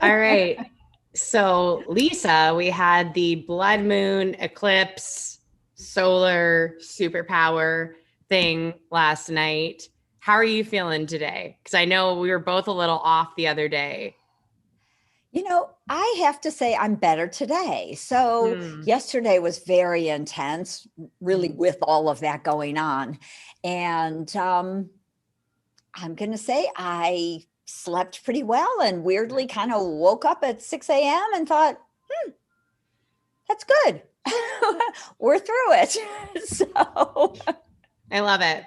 All right. So, Lisa, we had the blood moon eclipse solar superpower thing last night. How are you feeling today? Because I know we were both a little off the other day. I have to say I'm better today. So, Hmm. yesterday was very intense, really, Hmm. with all of that going on. And I'm going to say I slept pretty well and weirdly kind of woke up at 6 a.m. and thought, that's good. We're through it. So, I love it.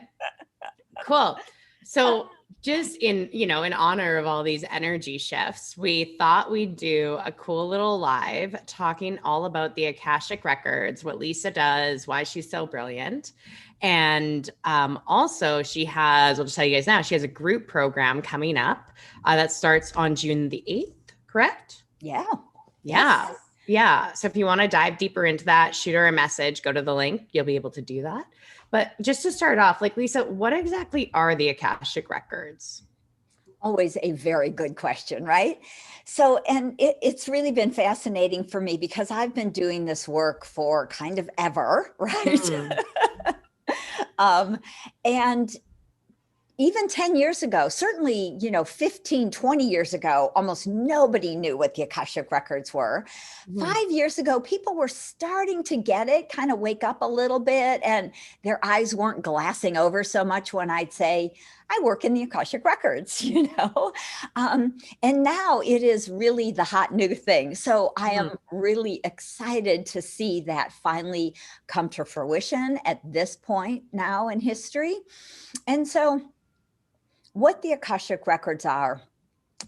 Cool. So just in honor of all these energy shifts, we thought we'd do a cool little live talking all about the Akashic Records, what Lisa does, why she's so brilliant. And also I'll just tell you guys now, she has a group program coming up that starts on June the 8th, correct? yeah. Yeah. Yes. Yeah. So if you want to dive deeper into that, shoot her a message, go to the link, you'll be able to do that. But just to start off, like Lisa, what exactly are the Akashic Records? Always a very good question, right? So, and it's really been fascinating for me because I've been doing this work for kind of ever, right? Mm, um, and even 10 years ago, certainly, 15, 20 years ago, almost nobody knew what the Akashic Records were. mm, 5 years ago, people were starting to get it, kind of wake up a little bit, and their eyes weren't glassing over so much when I'd say, I work in the Akashic Records, and now it is really the hot new thing. So I am mm. really excited to see that finally come to fruition at this point now in history. And so, what the Akashic Records are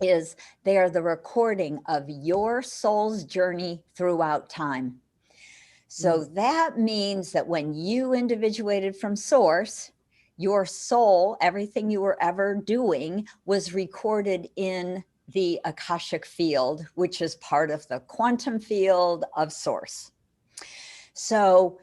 is they are the recording of your soul's journey throughout time. So Mm. that means that when you individuated from source, your soul, everything you were ever doing, was recorded in the Akashic field, which is part of the quantum field of source. So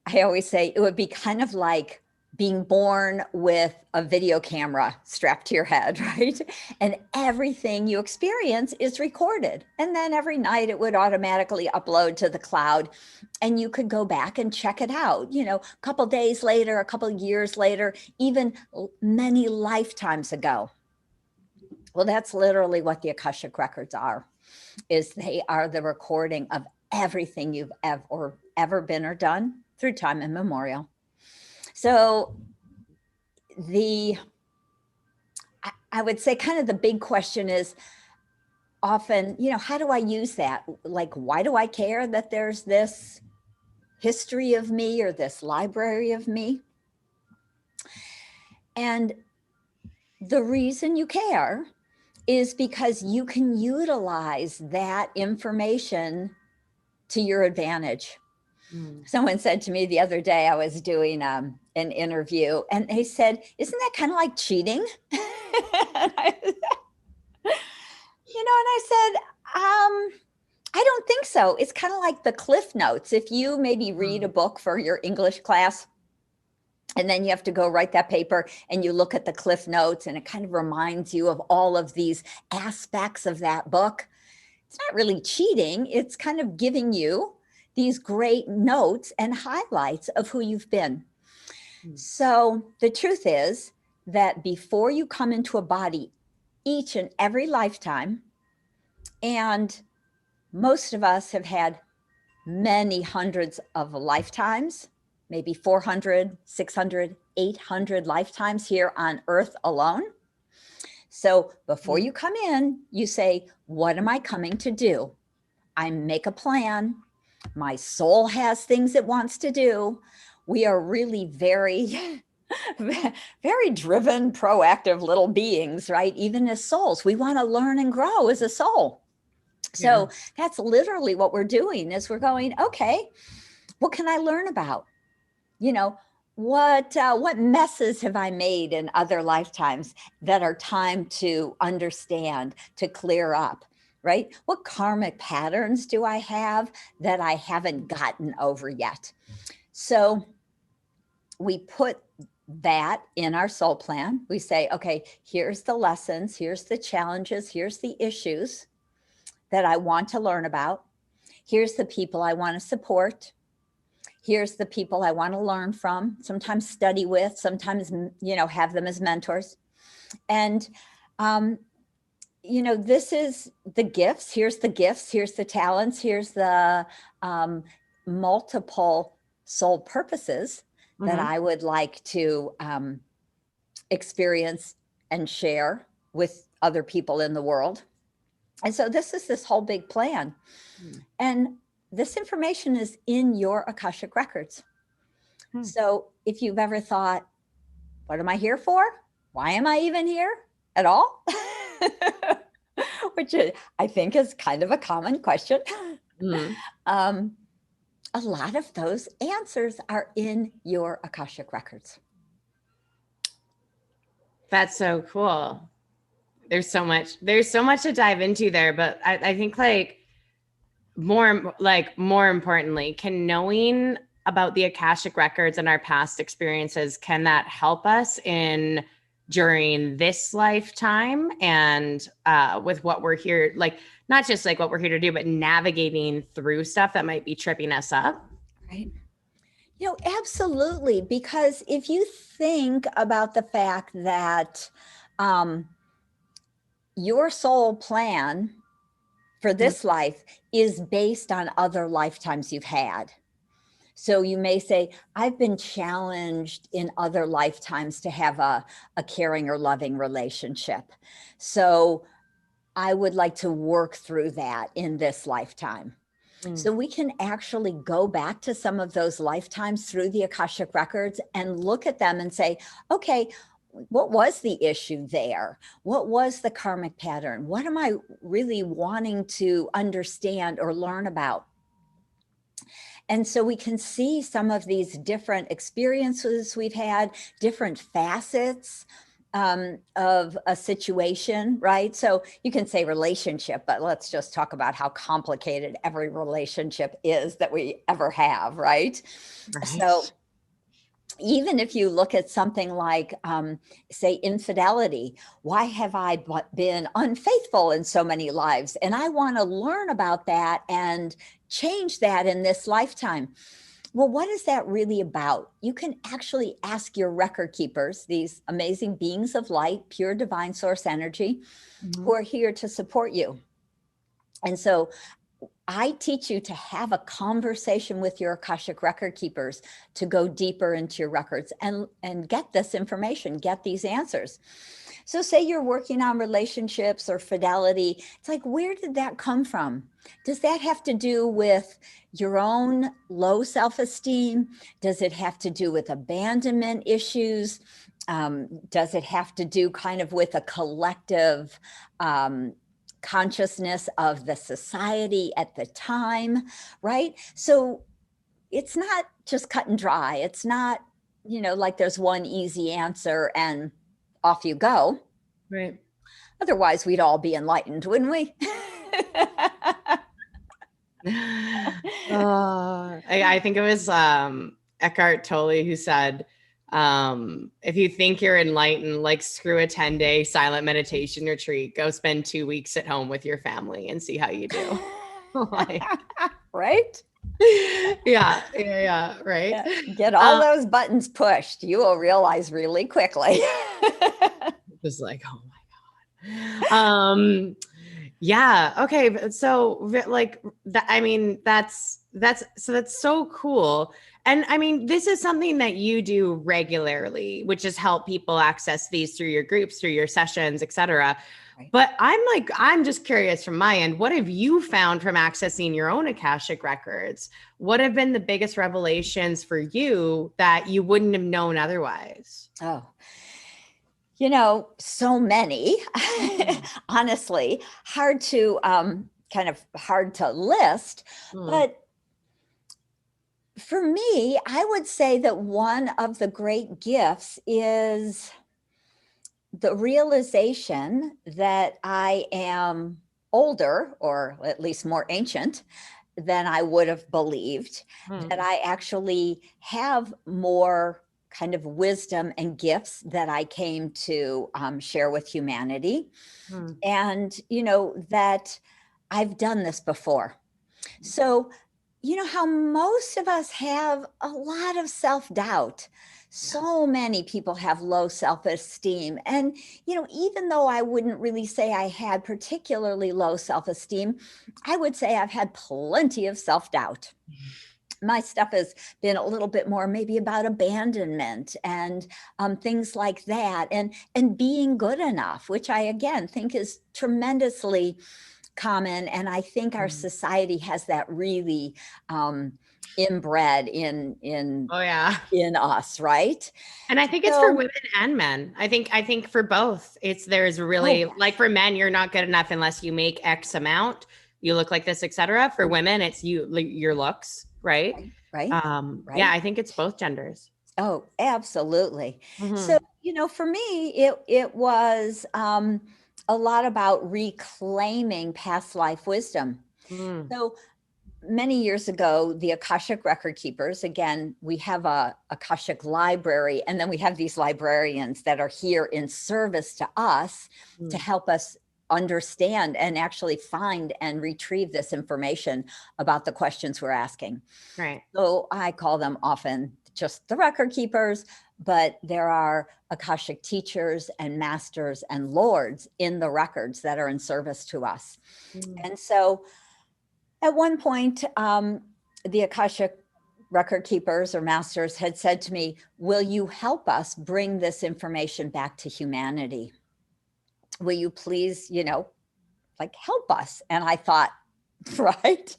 I always say it would be kind of like being born with a video camera strapped to your head, right? And everything you experience is recorded. And then every night it would automatically upload to the cloud and you could go back and check it out, a couple days later, a couple years later, even many lifetimes ago. Well, that's literally what the Akashic Records are, is they are the recording of everything you've ever been or done through time immemorial. So the I would say kind of the big question is often, how do I use that? Like, why do I care that there's this history of me or this library of me? And the reason you care is because you can utilize that information to your advantage. Mm. Someone said to me the other day, I was doing an interview, and they said, "Isn't that kind of like cheating?" and I said, I don't think so. It's kind of like the Cliff Notes. If you maybe read a Mm. book for your English class, and then you have to go write that paper and you look at the Cliff Notes, and it kind of reminds you of all of these aspects of that book. It's not really cheating, it's kind of giving you these great notes and highlights of who you've been. Mm. So the truth is that before you come into a body, each and every lifetime, and most of us have had many hundreds of lifetimes, maybe 400, 600, 800 lifetimes here on Earth alone. So before Mm. you come in, you say, what am I coming to do? I make a plan. My soul has things it wants to do. We are really very, very driven, proactive little beings, right? Even as souls, we want to learn and grow as a soul. Yeah. So that's literally what we're doing is we're going, okay, what can I learn about? You know, what messes have I made in other lifetimes that are time to understand, to clear up, right? What karmic patterns do I have that I haven't gotten over yet? So we put that in our soul plan. We say, okay, here's the lessons, here's the challenges, here's the issues. that I want to learn about. Here's the people I want to support. Here's the people I want to learn from, sometimes study with, sometimes, have them as mentors. And, this is the gifts. Here's the gifts. Here's the talents. Here's the multiple soul purposes that I would like to experience and share with other people in the world. And so this is this whole big plan. And this information is in your Akashic Records. So if you've ever thought, what am I here for? Why am I even here at all? Which I think is kind of a common question. A lot of those answers are in your Akashic Records. That's so cool. There's so much to dive into there, but I think more importantly, can knowing about the Akashic Records and our past experiences, can that help us during this lifetime and with what we're here, not just what we're here to do, but navigating through stuff that might be tripping us up? Right. Absolutely. Because if you think about the fact that your soul plan for this life is based on other lifetimes you've had. So you may say, I've been challenged in other lifetimes to have a caring or loving relationship. So I would like to work through that in this lifetime. So we can actually go back to some of those lifetimes through the Akashic Records and look at them and say, okay, what was the issue there? What was the karmic pattern? What am I really wanting to understand or learn about? And so we can see some of these different experiences we've had, different facets of a situation, right? So you can say relationship, but let's just talk about how complicated every relationship is that we ever have, right? So even if you look at something like, say, infidelity, why have I been unfaithful in so many lives? And I want to learn about that and change that in this lifetime. Well, what is that really about? You can actually ask your record keepers, these amazing beings of light, pure divine source energy, who are here to support you. And so I teach you to have a conversation with your Akashic record keepers to go deeper into your records and get this information, get these answers. So say you're working on relationships or fidelity. It's like, where did that come from? Does that have to do with your own low self-esteem? Does it have to do with abandonment issues? Does it have to do kind of with a collective consciousness of the society at the time, right? So it's not just cut and dry. It's not, like there's one easy answer and off you go. Right. Otherwise, we'd all be enlightened, wouldn't we? I think it was Eckhart Tolle who said, if you think you're enlightened, screw a 10-day silent meditation retreat, go spend 2 weeks at home with your family and see how you do. Right? Yeah. Right. Yeah. Get all those buttons pushed. You will realize really quickly. Just oh my God. Yeah. Okay. So that's so cool. And I mean, this is something that you do regularly, which is help people access these through your groups, through your sessions, et cetera. Right. But I'm just curious from my end, what have you found from accessing your own Akashic records? What have been the biggest revelations for you that you wouldn't have known otherwise? Oh, so many, honestly, hard to list, but for me, I would say that one of the great gifts is the realization that I am older, or at least more ancient than I would have believed, that I actually have more kind of wisdom and gifts that I came to share with humanity. And, that I've done this before. So, you know how most of us have a lot of self-doubt. So many people have low self-esteem. And, you know, even though I wouldn't really say I had particularly low self-esteem, I would say I've had plenty of self-doubt. My stuff has been a little bit more maybe about abandonment and things like that, and being good enough, which I again think is tremendously common. And I think our society has that really inbred Oh yeah. in us, right? And I think it's for So, women and men. I think for both, there's really, oh, like, for men, you're not good enough unless you make X amount, you look like this, etc. For women, it's your looks, right? right, Yeah, right. I think it's both genders. Oh, absolutely. So, Mhm. you know, for me, it was a lot about reclaiming past life wisdom. Mm. So many years ago, the Akashic Record Keepers, again, we have a Akashic library, and then we have these librarians that are here in service to us to Mm. help us understand and actually find and retrieve this information about the questions we're asking. Right. So I call them often just the record keepers, but there are Akashic teachers and masters and lords in the records that are in service to us. Mm. And so at one point, the Akashic record keepers or masters had said to me, "Will you help us bring this information back to humanity? Will you please, you know, like help us?" And I thought, right?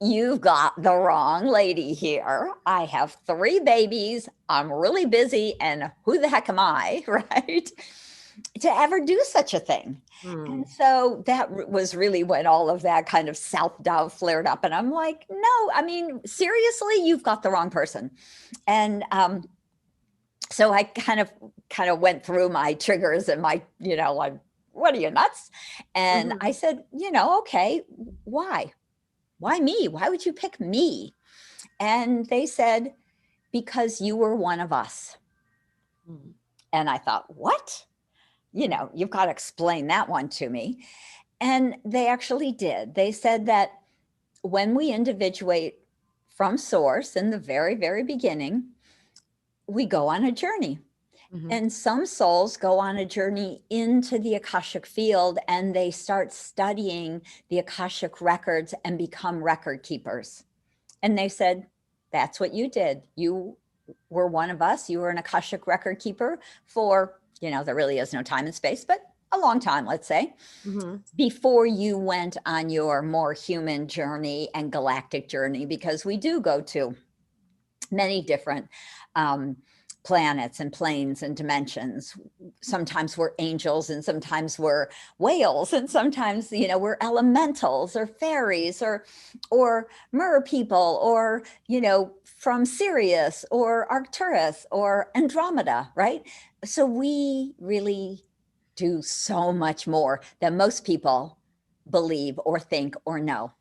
You've got the wrong lady here. I have 3 babies. I'm really busy. And who the heck am I, right? To ever do such a thing. And Mm. so that was really when all of that kind of self-doubt flared up. And I'm like, no, I mean, seriously, you've got the wrong person. And so I kind of went through my triggers and my, you know, like, what are you nuts? And Mhm. I said, you know, okay, why? Why me? Why would you pick me? And they said, because you were one of us. Mm. And I thought, what? You know, you've got to explain that one to me. And they actually did. They said that when we individuate from source in the very, very beginning, we go on a journey. Mhm. And some souls go on a journey into the Akashic field and they start studying the Akashic records and become record keepers. And they said, that's what you did. You were one of us. You were an Akashic record keeper for, you know, there really is no time and space, but a long time, let's say, Mhm. before you went on your more human journey and galactic journey, because we do go to many different um, planets and planes and dimensions. Sometimes we're angels and sometimes we're whales and sometimes, you know, we're elementals or fairies or mer people or, you know, from Sirius or Arcturus or Andromeda, right? So we really do so much more than most people believe or think or know.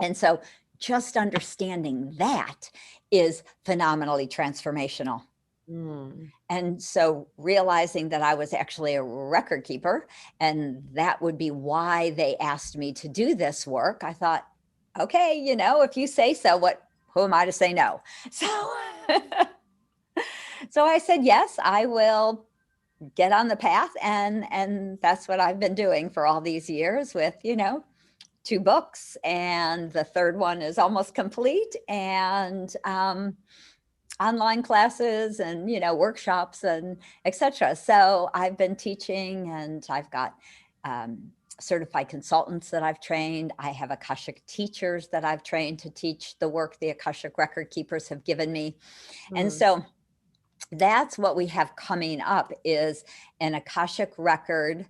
And so just understanding that is phenomenally transformational. Mm. And so realizing that I was actually a record keeper and that would be why they asked me to do this work, I thought, okay, you know, if you say so, who am I to say no? So so I said, yes, I will get on the path and that's what I've been doing for all these years with, you know, 2 books, and the 3rd one is almost complete, and online classes and, you know, workshops and etc. So I've been teaching and I've got certified consultants that I've trained. I have Akashic teachers that I've trained to teach the work the Akashic record keepers have given me. And Mm. so that's what we have coming up is an Akashic record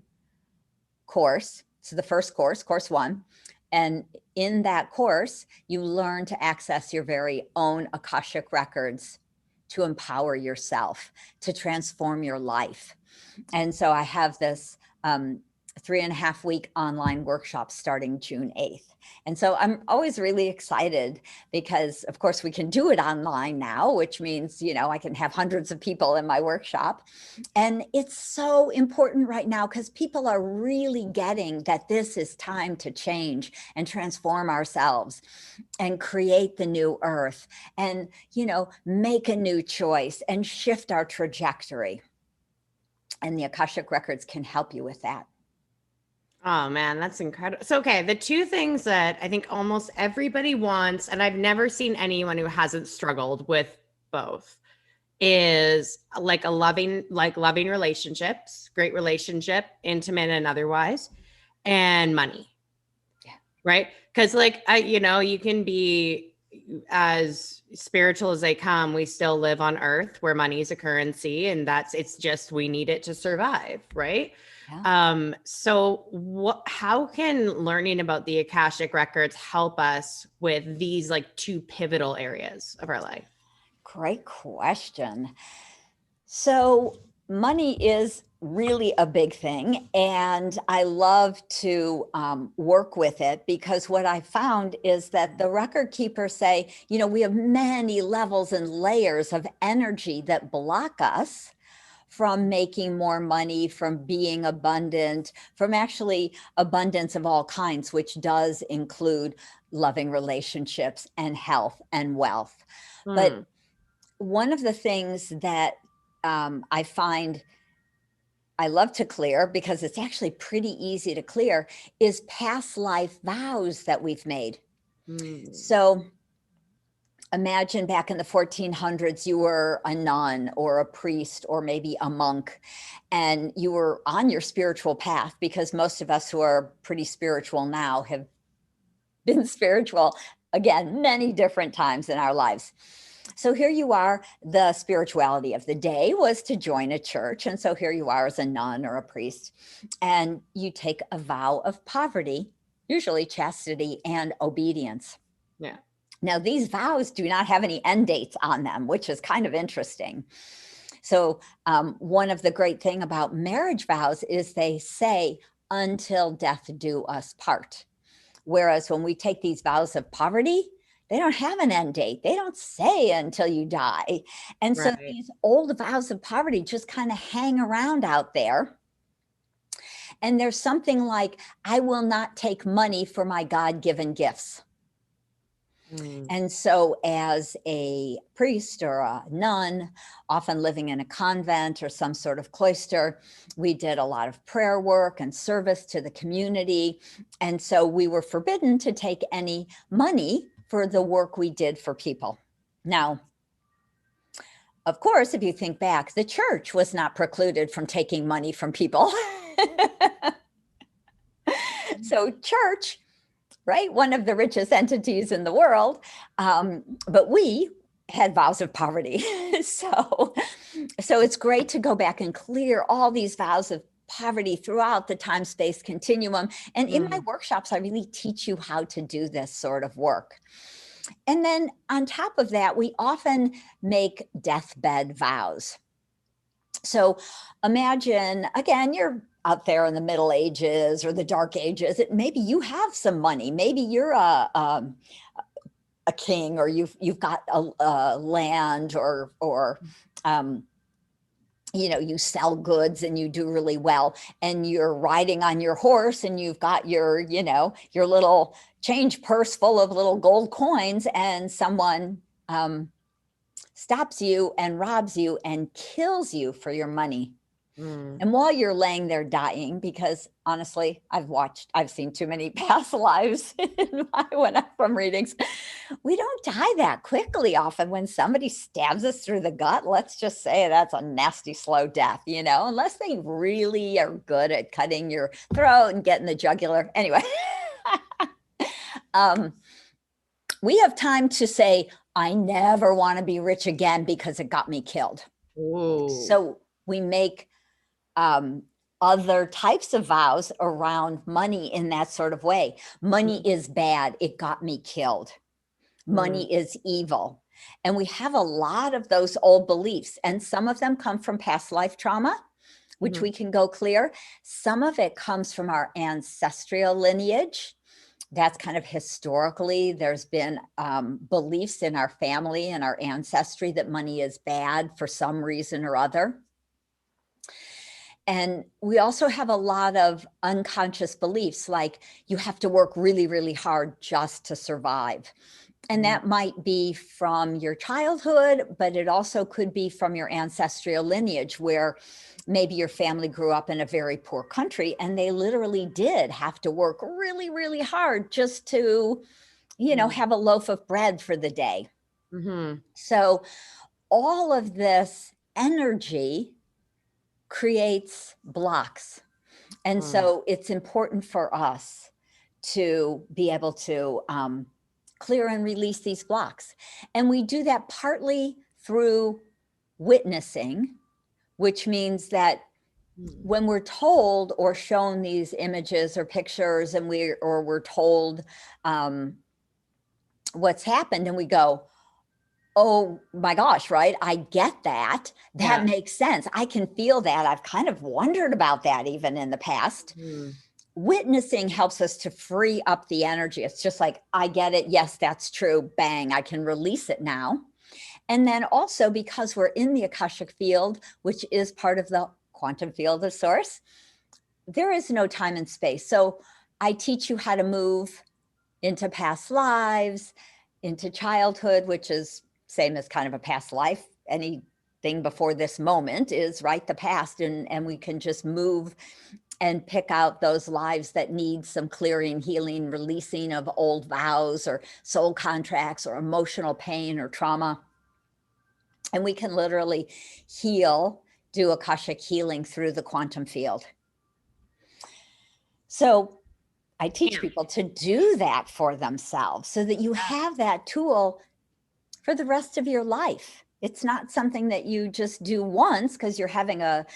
course. So the first course, course 1. And in that course, you learn to access your very own Akashic records to empower yourself, to transform your life. And so I have this 3.5-week online workshop starting June 8th. And so I'm always really excited because, of course, we can do it online now, which means, I can have hundreds of people in my workshop. And it's so important right now because people are really getting that this is time to change and transform ourselves and create the new earth and, make a new choice and shift our trajectory. And the Akashic Records can help you with that. Oh man, that's incredible. So, okay, the two things that I think almost everybody wants, and I've never seen anyone who hasn't struggled with both, is like loving relationships, great relationship, intimate and otherwise, and money. Yeah. Right? Because you can be as spiritual as they come. We still live on earth where money is a currency, and it's just we need it to survive, right? Yeah. So how can learning about the Akashic Records help us with these two pivotal areas of our life? Great question. So money is really a big thing, and I love to work with it because what I found is that the record keepers say, we have many levels and layers of energy that block us from making more money, from being abundant, from actually abundance of all kinds, which does include loving relationships and health and wealth. But one of the things that I find I love to clear, because it's actually pretty easy to clear, is past life vows that we've made. So imagine back in the 1400s, you were a nun or a priest or maybe a monk, and you were on your spiritual path, because most of us who are pretty spiritual now have been spiritual, again, many different times in our lives. So here you are, the spirituality of the day was to join a church. And so here you are as a nun or a priest, and you take a vow of poverty, usually chastity and obedience. Yeah. Now, these vows do not have any end dates on them, which is kind of interesting. So one of the great thing about marriage vows is they say, until death do us part. Whereas when we take these vows of poverty, they don't have an end date. They don't say until you die. And so these old vows of poverty just kind of hang around out there. And there's something like, I will not take money for my God-given gifts. And so as a priest or a nun, often living in a convent or some sort of cloister, we did a lot of prayer work and service to the community. And so we were forbidden to take any money for the work we did for people. Now, of course, if you think back, the church was not precluded from taking money from people. So church, right? One of the richest entities in the world. But we had vows of poverty. So it's great to go back and clear all these vows of poverty throughout the time-space continuum. And in my workshops, I really teach you how to do this sort of work. And then on top of that, we often make deathbed vows. So imagine, again, you're out there in the Middle Ages or the Dark Ages. Maybe you have some money. Maybe you're a king, or you've got a land, or you sell goods and you do really well, and you're riding on your horse, and you've got your little change purse full of little gold coins, and someone stops you and robs you and kills you for your money. And while you're laying there dying, because honestly, I've seen too many past lives from readings, we don't die that quickly often. When somebody stabs us through the gut, let's just say that's a nasty, slow death, unless they really are good at cutting your throat and getting the jugular. Anyway, we have time to say, I never want to be rich again because it got me killed. Ooh. So we make other types of vows around money in that sort of way. Money is bad. It got me killed. Money is evil. And we have a lot of those old beliefs, and some of them come from past life trauma. which we can go clear. Some of it comes from our ancestral lineage. That's kind of historically, there's been beliefs in our family and our ancestry that money is bad for some reason or other. And we also have a lot of unconscious beliefs, like you have to work really, really hard just to survive. And that might be from your childhood, but it also could be from your ancestral lineage, where maybe your family grew up in a very poor country and they literally did have to work really, really hard just to, have a loaf of bread for the day. So all of this energy creates blocks. And so it's important for us to be able to clear and release these blocks. And we do that partly through witnessing, which means that when we're told or shown these images or pictures and we're told what's happened, and we go, oh my gosh, right? I get that. That makes sense. I can feel that. I've kind of wondered about that even in the past. Witnessing helps us to free up the energy. It's just like, I get it. Yes, that's true. Bang, I can release it now. And then also, because we're in the Akashic field, which is part of the quantum field of source, there is no time and space. So I teach you how to move into past lives, into childhood, which is same as kind of a past life. Anything before this moment is the past. And we can just move and pick out those lives that need some clearing, healing, releasing of old vows or soul contracts or emotional pain or trauma. And we can literally do Akashic healing through the quantum field. So I teach people to do that for themselves so that you have that tool for the rest of your life. It's not something that you just do once because you're having a,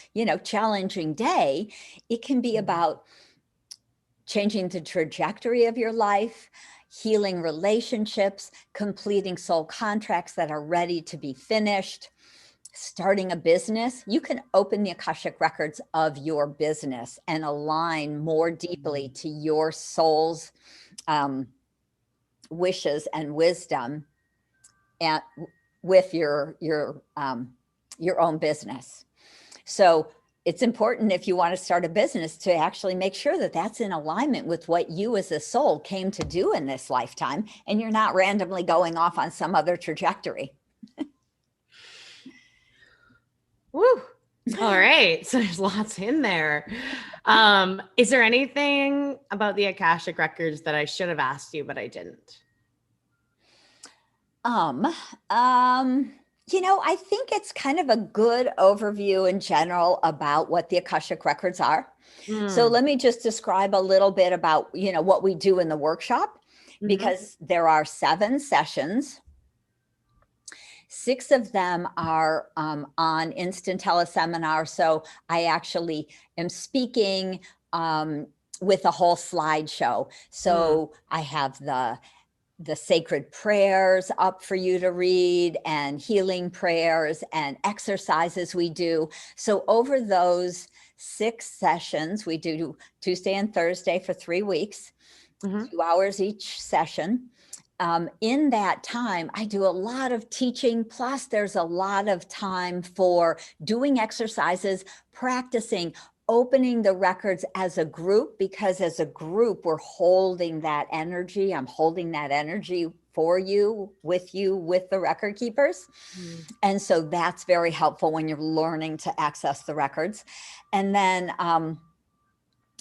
challenging day. It can be about changing the trajectory of your life, healing relationships, completing soul contracts that are ready to be finished, starting a business. You can open the Akashic records of your business and align more deeply to your soul's wishes and wisdom and with your own business. So it's important, if you want to start a business, to actually make sure that that's in alignment with what you as a soul came to do in this lifetime, and you're not randomly going off on some other trajectory. Woo. All right. So there's lots in there. Is there anything about the Akashic records that I should have asked you, but I didn't? I think it's kind of a good overview in general about what the Akashic records are. So let me just describe a little bit about, what we do in the workshop, because there are 7 sessions. 6 of them are on instant teleseminar. So I actually am speaking with a whole slideshow. So I have the sacred prayers up for you to read, and healing prayers and exercises we do. So over those 6 sessions, we do Tuesday and Thursday for 3 weeks, 2 hours each session. In that time, I do a lot of teaching, plus there's a lot of time for doing exercises, practicing, opening the records as a group, because as a group, we're holding that energy. I'm holding that energy for you, with the record keepers. And so that's very helpful when you're learning to access the records. And then,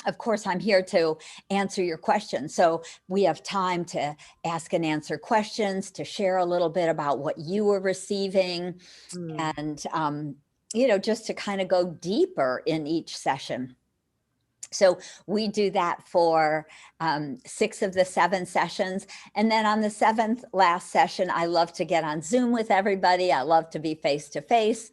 of course, I'm here to answer your questions. So we have time to ask and answer questions, to share a little bit about what you were receiving, and just to kind of go deeper in each session. So we do that for 6 of the 7 sessions. And then on the 7th last session, I love to get on Zoom with everybody. I love to be face to face.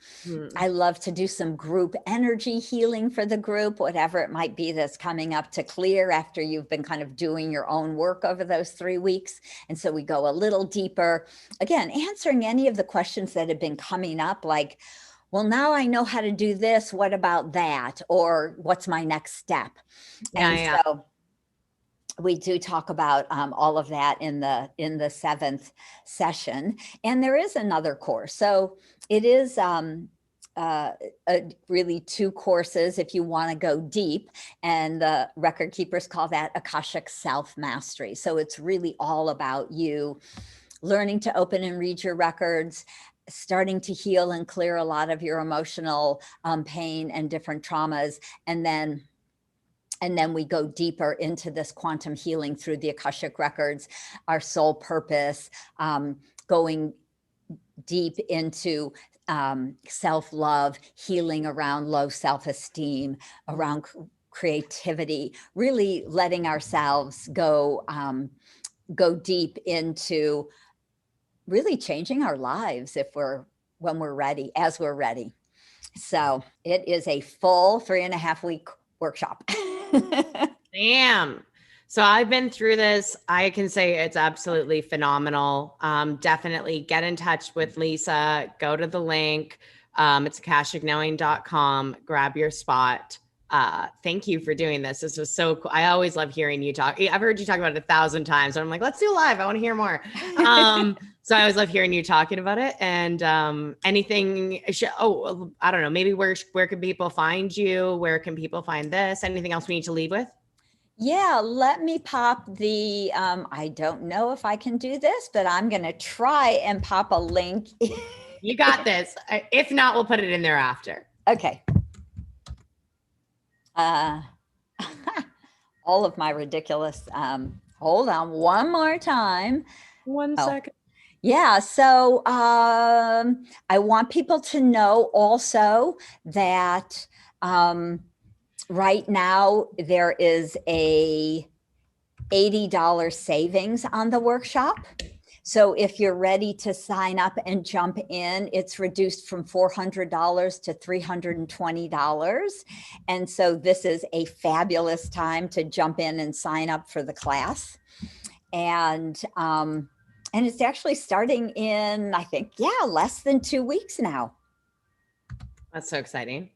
I love to do some group energy healing for the group, whatever it might be that's coming up to clear after you've been kind of doing your own work over those 3 weeks. And so we go a little deeper, again, answering any of the questions that have been coming up, like, well, now I know how to do this. What about that? Or what's my next step? And so we do talk about all of that in the 7th session. And there is another course. So it is really 2 courses if you want to go deep. And the record keepers call that Akashic Self-Mastery. So it's really all about you learning to open and read your records, starting to heal and clear a lot of your emotional pain and different traumas. And then we go deeper into this quantum healing through the Akashic Records, our soul purpose, going deep into self-love, healing around low self-esteem, around creativity, really letting ourselves go deep into really changing our lives when we're ready, as we're ready. So it is a full 3.5-week workshop. Damn. So I've been through this. I can say it's absolutely phenomenal. Definitely get in touch with Lisa. Go to the link. It's akashicknowing.com. Grab your spot. Thank you for doing this. This was so cool. I always love hearing you talk. I've heard you talk about it 1,000 times. And I'm like, let's do live. I want to hear more. So I always love hearing you talking about it. And anything, I don't know, maybe where can people find you? Where can people find this? Anything else we need to leave with? Yeah, let me pop the, I don't know if I can do this, but I'm going to try and pop a link. You got this. If not, we'll put it in there after. Okay. All of my ridiculous, hold on one more time. One second. Yeah, so I want people to know also that right now there is a $80 savings on the workshop. So if you're ready to sign up and jump in, it's reduced from $400 to $320. And so this is a fabulous time to jump in and sign up for the class. And it's actually starting in, I think, less than 2 weeks now. That's so exciting.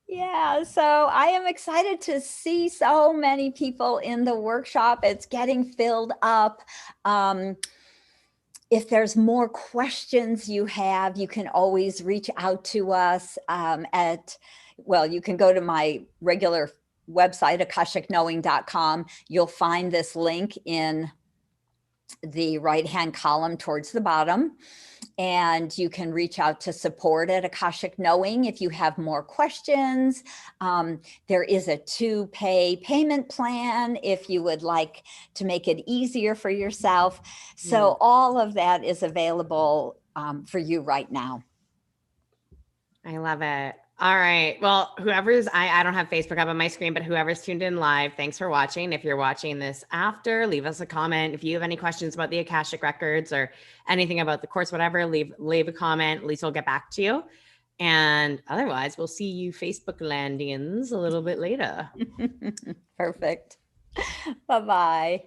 Yeah, so I am excited to see so many people in the workshop. It's getting filled up. If there's more questions you have, you can always reach out to us you can go to my regular website, akashickknowing.com. You'll find this link in the right-hand column towards the bottom. And you can reach out to support at Akashic Knowing if you have more questions. There is a 2-pay payment plan if you would like to make it easier for yourself. So all of that is available for you right now. I love it. All right. Well, I don't have Facebook up on my screen, but whoever's tuned in live, thanks for watching. If you're watching this after, leave us a comment. If you have any questions about the Akashic Records or anything about the course, whatever, leave a comment. Lisa will get back to you. And otherwise, we'll see you Facebook landings a little bit later. Perfect. Bye-bye.